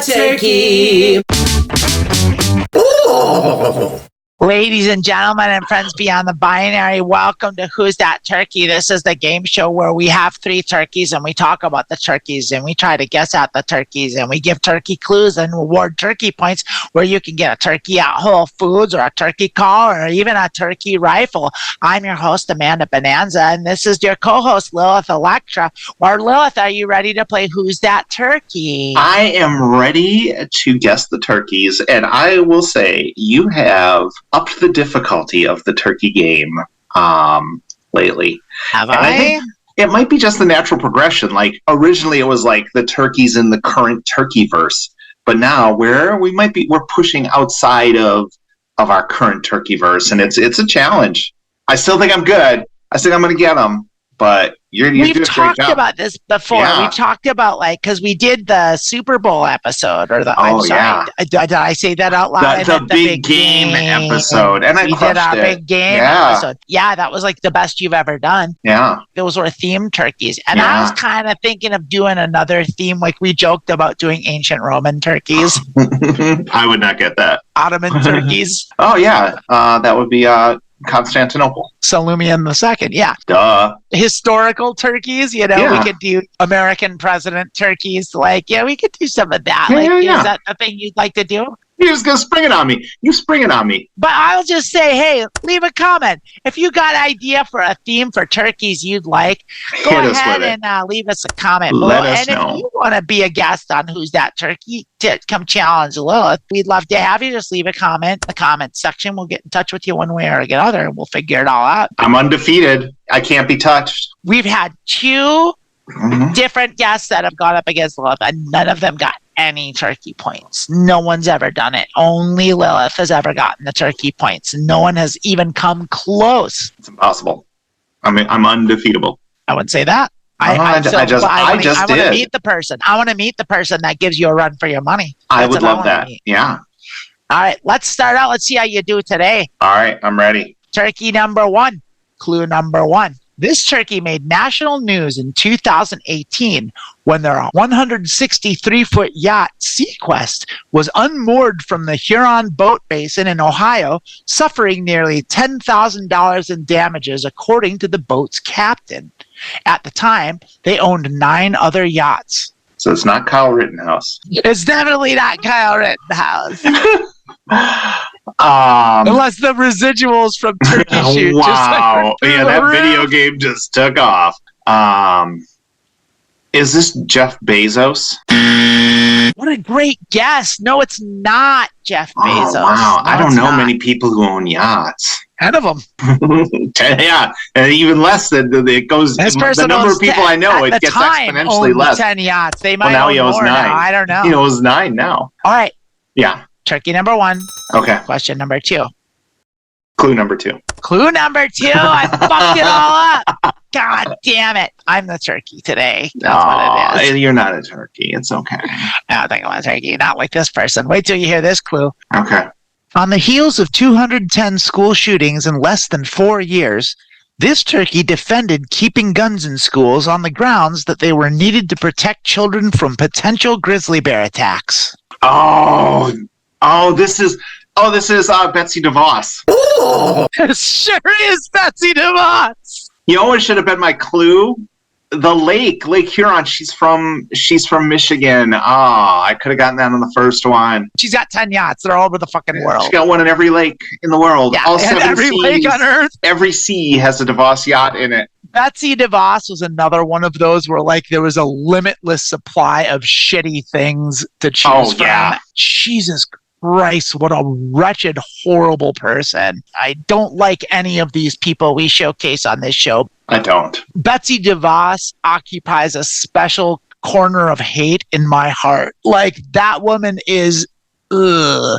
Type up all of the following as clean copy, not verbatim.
turkey? Ooh. Ladies and gentlemen and friends beyond the binary, welcome to Who's That Turkey? This is the game show where we have 3 turkeys and we talk about the turkeys and we try to guess at the turkeys and we give turkey clues and reward turkey points where you can get a turkey at Whole Foods or a turkey collar or even a turkey rifle. I'm your host, Amanda Bonanza, and this is your co-host, Lilith Electra. Or Lilith, are you ready to play Who's That Turkey? I am ready to guess the turkeys, and I will say you have upped the difficulty of the turkey game lately. Have and I think it might be just the natural progression. Like originally it was like the turkeys in the current turkey verse, but now we're pushing outside of our current turkey verse, and it's a challenge. I still think I'm good. I think I'm going to get them, but you're doing a great job. We've talked about this before. Yeah. We've talked about because we did the Super Bowl episode Did I say that out loud? The big game episode, and I crushed it. We did our big game episode. Yeah, that was like the best you've ever done. Yeah, those were themed turkeys, and I was kind of thinking of doing another theme. Like we joked about doing ancient Roman turkeys. I would not get that. Ottoman turkeys. Oh yeah, that would be Constantinople. Salumian II, yeah. Duh. Historical turkeys, we could do American president turkeys. We could do some of that. Is that a thing you'd like to do? You're just going to spring it on me. You spring it on me. But I'll just say, hey, leave a comment. If you got an idea for a theme for turkeys you'd like, go ahead and leave us a comment below. Let us know. If you want to be a guest on Who's That Turkey, to come challenge Lilith, we'd love to have you. Just leave a comment in the comment section. We'll get in touch with you one way or another, and we'll figure it all out. I'm undefeated. I can't be touched. We've had 2 different guests that have gone up against Lilith, and none of them got any turkey points. No one's ever done it. Only Lilith has ever gotten the turkey points. No one has even come close. It's impossible. I'm undefeatable. I wouldn't say that. I want to meet the person. I want to meet the person that gives you a run for your money. I would love that. Yeah. All right, let's start out. Let's see how you do today. All right, I'm ready. Turkey number 1. Clue number 1. This turkey made national news in 2018 when their 163-foot yacht, Sequest, was unmoored from the Huron Boat Basin in Ohio, suffering nearly $10,000 in damages, according to the boat's captain. At the time, they owned 9 other yachts. So it's not Kyle Rittenhouse. It's definitely not Kyle Rittenhouse. Unless the residuals from Turkey Shoot. Wow. That video game just took off. Is this Jeff Bezos? What a great guess. No, it's not Jeff Bezos. Oh, wow. No, I don't know many people who own yachts. 10 of them. Yeah, and even less than it goes. The number of people I know, it gets exponentially less. 10 yachts. They might now he owns more 9. now. I don't know. He owns 9 now. All right. Yeah. Turkey number 1. Okay. Question number 2. Clue number 2. Clue number 2. I fucked it all up. God damn it. I'm the turkey today. That's what it is. You're not a turkey. It's okay. I don't think I'm a turkey. Not like this person. Wait till you hear this clue. Okay. On the heels of 210 school shootings in less than 4 years, this turkey defended keeping guns in schools on the grounds that they were needed to protect children from potential grizzly bear attacks. This is Betsy DeVos. It sure is Betsy DeVos. You know what should have been my clue? The Lake Huron. She's from Michigan. I could have gotten that on the first one. She's got 10 yachts. They're all over the fucking world. She's got one in every lake in the world. Yeah, all 7 every seas. lake on Earth. Every sea has a DeVos yacht in it. Betsy DeVos was another one of those where there was a limitless supply of shitty things to choose from. Yeah. Jesus Christ, what a wretched, horrible person. I don't like any of these people we showcase on this show. I don't. Betsy DeVos occupies a special corner of hate in my heart. That woman is, I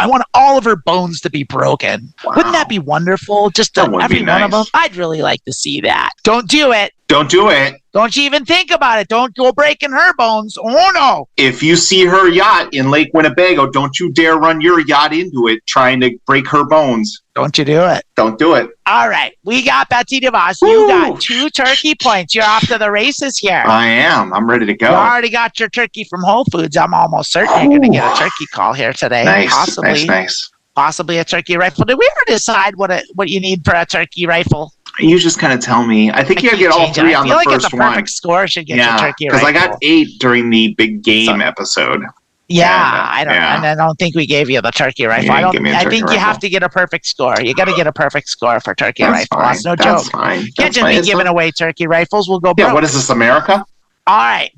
want all of her bones to be broken. Wow. Wouldn't that be wonderful? Just every one of them. I'd really like to see that. Don't do it. Don't do it. Don't you even think about it. Don't go breaking her bones. Oh, no. If you see her yacht in Lake Winnebago, don't you dare run your yacht into it trying to break her bones. Don't you do it. Don't do it. All right. We got Betsy DeVos. Woo! You got 2 turkey points. You're off to the races here. I am. I'm ready to go. You already got your turkey from Whole Foods. I'm almost certain you're going to get a turkey call here today. Nice, nice. Possibly a turkey rifle. Did we ever decide what you need for a turkey rifle? You just kind of tell me. I think you got to get all 3 on the first one. I feel like it's a perfect score should get your turkey rifle. Because I got 8 during the big game episode. Yeah, and I don't think we gave you the turkey rifle. I think you have to get a perfect score. You got to get a perfect score for turkey rifle. Fine. That's no joke. Fine. Can't just be giving away turkey rifles. We'll go broke. Yeah, what is this, America? All right.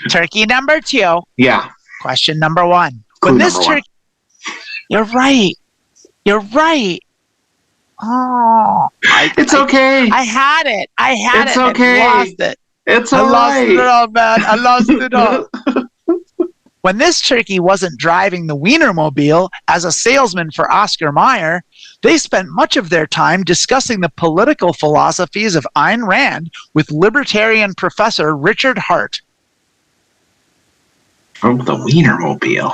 Turkey number 2. Yeah. Question number 1. Clue number 1. You're right. You're right. Oh, it's okay. I had it. It's okay. I lost it. It's all right. I lost it all, man. I lost it all. When this turkey wasn't driving the Wienermobile as a salesman for Oscar Mayer, they spent much of their time discussing the political philosophies of Ayn Rand with libertarian professor Richard Hart. Oh, the Wienermobile.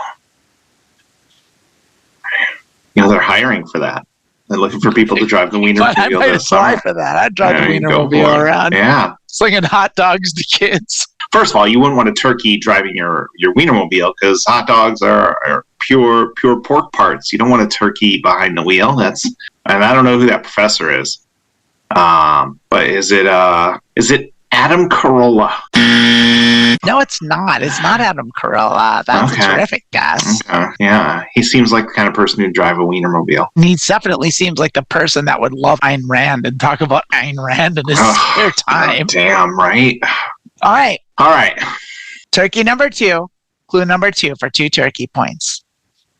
They're hiring for that. They're looking for people to drive the Wienermobile. I might apply for that. I'd drive the Wienermobile around. Yeah. Slinging hot dogs to kids. First of all, you wouldn't want a turkey driving your Wienermobile because hot dogs are pure pork parts. You don't want a turkey behind the wheel. And I don't know who that professor is. But is it Adam Carolla? No, it's not. It's not Adam Carolla. That's a terrific guess. Okay. Yeah, he seems like the kind of person who'd drive a Wienermobile. He definitely seems like the person that would love Ayn Rand and talk about Ayn Rand in his spare time. Damn right. All right. Turkey number 2. Clue number 2 for 2 turkey points.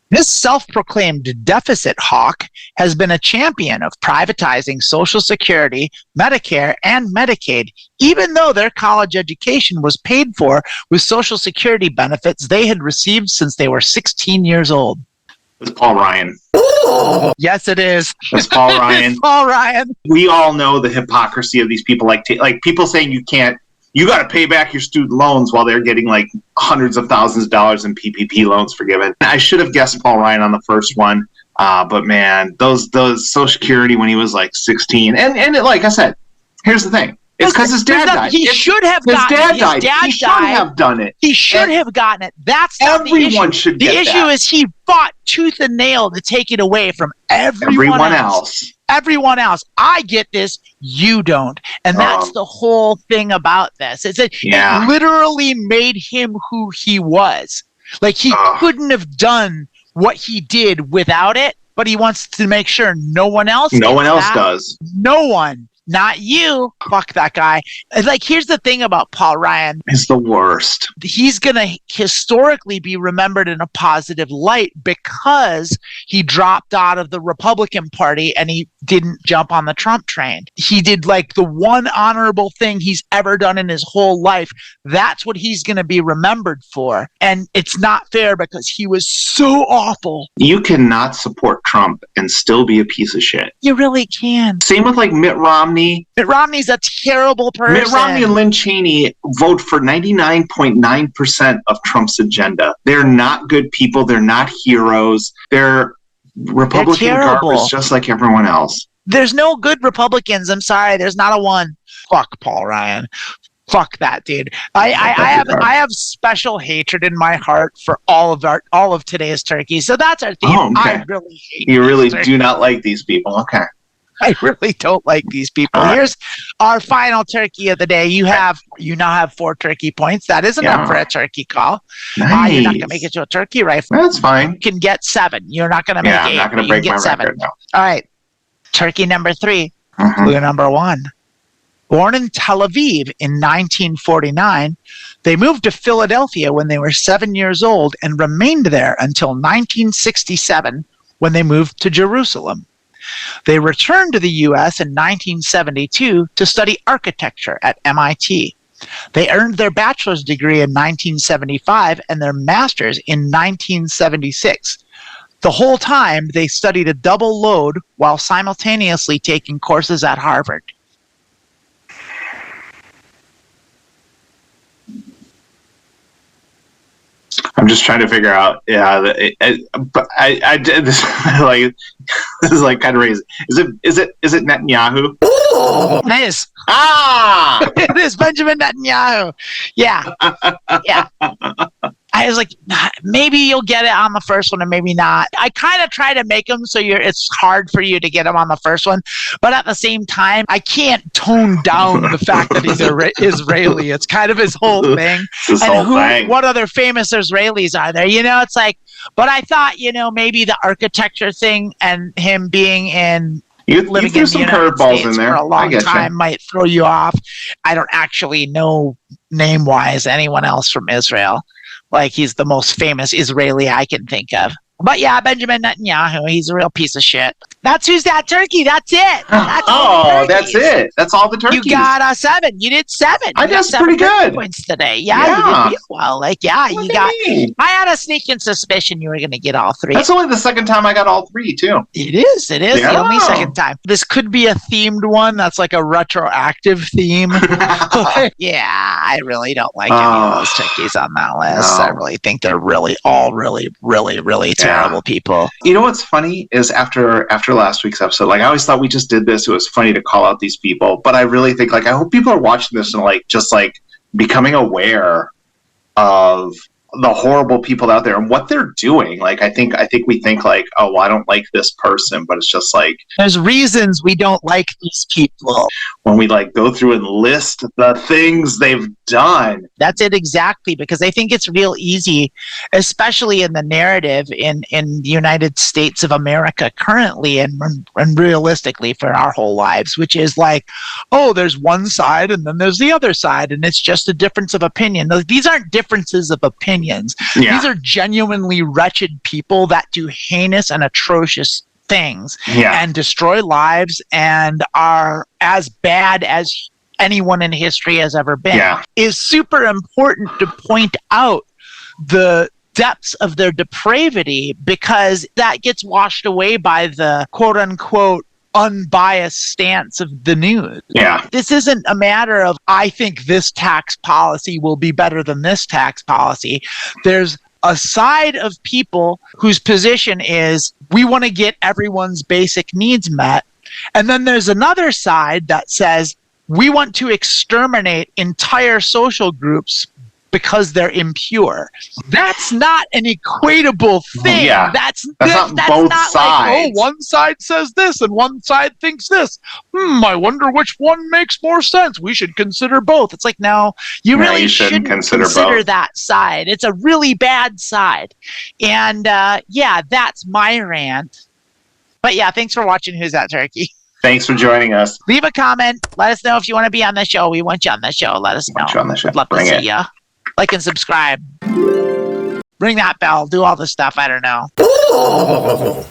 This self-proclaimed deficit hawk has been a champion of privatizing Social Security, Medicare, and Medicaid, even though their college education was paid for with Social Security benefits they had received since they were 16 years old. It's Paul Ryan. Yes, it is. It's Paul Ryan. It's Paul Ryan. We all know the hypocrisy of these people, like people saying you got to pay back your student loans while they're getting like hundreds of thousands of dollars in PPP loans forgiven. I should have guessed Paul Ryan on the first one, but man, those Social Security when he was like 16, and like I said, here's the thing: it's because his dad died. He should have gotten it. His dad died. He should have done it. He should have gotten it. That's not the issue. Everyone should get that. The issue is he fought tooth and nail to take it away from everyone else. Everyone else. I get this. You don't. And that's the whole thing about this. It literally made him who he was. Like he couldn't have done what he did without it, but he wants to make sure no one else does. No one. Not you. Fuck that guy. Like, here's the thing about Paul Ryan. He's the worst. He's going to historically be remembered in a positive light because he dropped out of the Republican Party and he didn't jump on the Trump train. He did like the one honorable thing he's ever done in his whole life. That's what he's going to be remembered for. And it's not fair because he was so awful. You cannot support Trump and still be a piece of shit. You really can. Same with like Mitt Romney. Mitt Romney's a terrible person. Mitt Romney and Lynn Cheney vote for 99.9% of Trump's agenda. They're not good people. They're not heroes. They're Republican garbage just like everyone else. There's no good Republicans. I'm sorry. There's not a one. Fuck Paul Ryan. Fuck that dude. I have special hatred in my heart for all of today's turkeys. So that's our theme. Oh, okay. I really hate you. Really do not like these people. Okay. I really don't like these people. Here's our final turkey of the day. You now have 4 turkey points. That is enough for a turkey call. Nice. You're not going to make it to a turkey rifle. That's fine. You can get 7. You're not going to make 8. I'm not going to break my 7. record. No. All right. Turkey number 3. Clue number 1. Born in Tel Aviv in 1949, they moved to Philadelphia when they were 7 years old and remained there until 1967 when they moved to Jerusalem. They returned to the U.S. in 1972 to study architecture at MIT. They earned their bachelor's degree in 1975 and their master's in 1976. The whole time, they studied a double load while simultaneously taking courses at Harvard. I'm just trying to figure out. Yeah, but I did this like this is like kind of crazy. Is it Netanyahu? It is. Ah, It is Benjamin Netanyahu. Yeah. Yeah. I was like, maybe you'll get it on the first one, and maybe not. I kind of try to make them so it's hard for you to get them on the first one, but at the same time, I can't tone down the fact that he's Israeli. It's kind of his whole thing. What other famous Israelis are there? It's like, but I thought, maybe the architecture thing and him being in. You threw some curveballs in there for a long time might throw you off. I don't actually know name-wise anyone else from Israel. Like, he's the most famous Israeli I can think of. But yeah, Benjamin Netanyahu, he's a real piece of shit. That's Who's That Turkey. That's it. That's it. That's all the turkeys. You got 7. You did 7. I guess pretty good. Points today. Yeah, you did real well. Like, yeah, you got. I had a sneaking suspicion you were going to get all 3. That's only the second time I got all 3 too. It is. The only second time. This could be a themed one. That's like a retroactive theme. Yeah, I really don't like any of those turkeys on that list. No. I really think they're all really terrible people. You know what's funny is after last week's episode, like, I always thought we just did this. It was funny to call out these people, but I really think, like, I hope people are watching this and just becoming aware of the horrible people out there and what they're doing. Like, I think we think like, oh, well, I don't like this person, but it's just like, there's reasons we don't like these people. When we go through and list the things they've done. That's it exactly, because I think it's real easy, especially in the narrative in the United States of America currently and realistically for our whole lives, which is like, oh, there's one side and then there's the other side, and it's just a difference of opinion. These aren't differences of opinions. Yeah. These are genuinely wretched people that do heinous and atrocious things and destroy lives and are as bad as anyone in history has ever been. Is super important to point out the depths of their depravity, because that gets washed away by the quote unquote unbiased stance of the news. Yeah. This isn't a matter of, I think this tax policy will be better than this tax policy. There's a side of people whose position is, we want to get everyone's basic needs met. And then there's another side that says, we want to exterminate entire social groups because they're impure. That's not an equatable thing. Yeah. That's not both sides. Like, oh, one side says this and one side thinks this. I wonder which one makes more sense. We should consider both. It's like, no, you really shouldn't consider both. That side. It's a really bad side. And that's my rant. But yeah, thanks for watching Who's That Turkey? Thanks for joining us. Leave a comment. Let us know if you want to be on the show. We want you on the show. Let us know. We'd love to see you. Like and subscribe. Ring that bell. Do all the stuff. I don't know.